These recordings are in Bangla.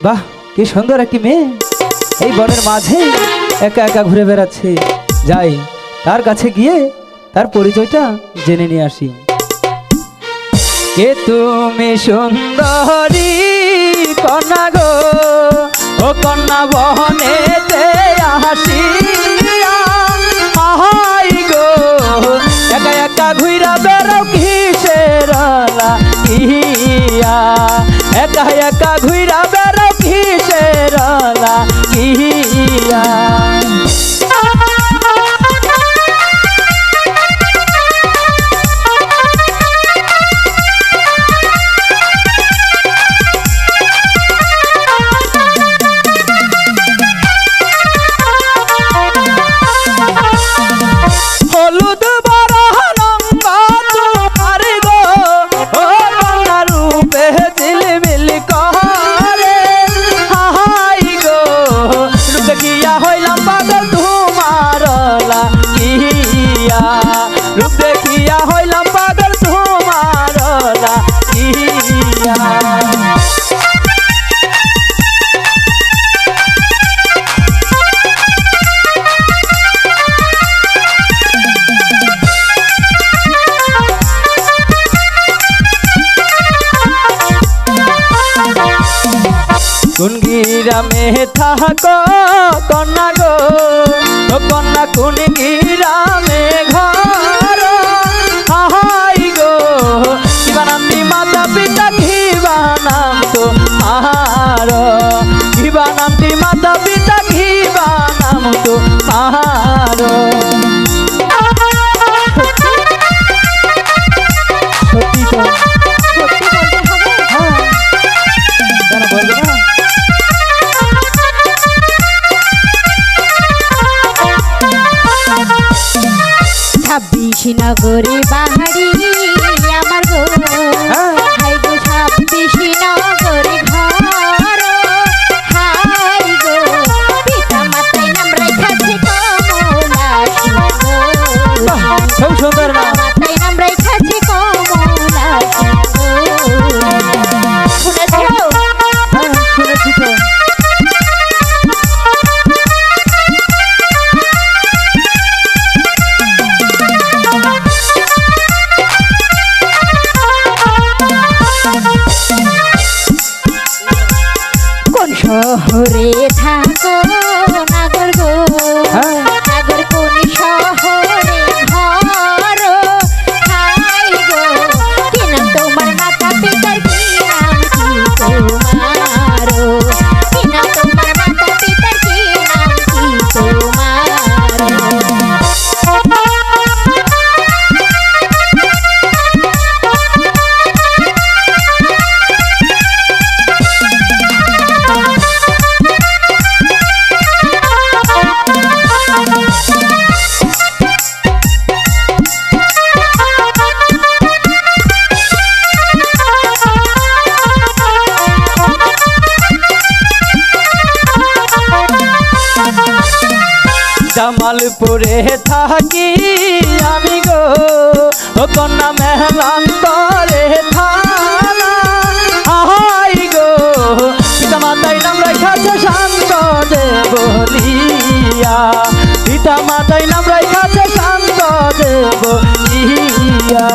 বাহ, কি সুন্দর একটি মেয়ে এই বনের মাঝে একা একা ঘুরে বেড়াচ্ছে। যাই তার কাছে গিয়ে তার পরিচয়টা জেনে নিয়ে আসি। কে তুমি সুন্দরী কন্যা গো, ও কন্যা বনেতে আসিয়া, আহাই গো একা একা ঘুরা বেড়াও কিসের লাগিয়া, একা একা ঘুরা বেড়াও কিসের লাগিয়া। রূপ দেখিয়া হইলাম পাগল তোমার লাগিয়া। কোন গ্রামে থাকো কন্যা গো, ও কন্যা কোন গ্রামে ঘর, আহাই গো কিবা নাম দি মাতা পিতা, কিবা নাম তোমার, কিবা নাম দি মাতা পিতা, কিবা নাম তোমার। সত্যি তো, সত্যি বলতে হবে। হ্যাঁ, কেন বলবো না? নগরী বাহারি আমার গো, হাই গো 26 নগরী ঘর, হাই গো পিতা মাতায় নাম রেখাছে কমলা সুন্দর না, মাতায় নাম রেখাছে কমলা। শুনেছি তো। শহরে থাকো নাগর গো, নাগর কোন শহরে ঘর, হাই গো কি নাম তোমার মাতা পিতার, কি নাম কি তোমার, কি নাম তোমার মাতা পিতার, কি নাম কি তোমার। জামালপুরে থাকি আমি গো, ও কন্যা মেহরান্তরে থানা, আহাই গো পিতা মাতাই নাম রেখাছে শান্ত দেবলিয়া, পিতা মাতাই নাম রেখাছে শান্ত দেবলিয়া।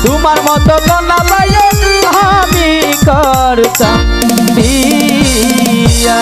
তোমার মতো কন্যা পাইলে আমি করতাম বিয়া।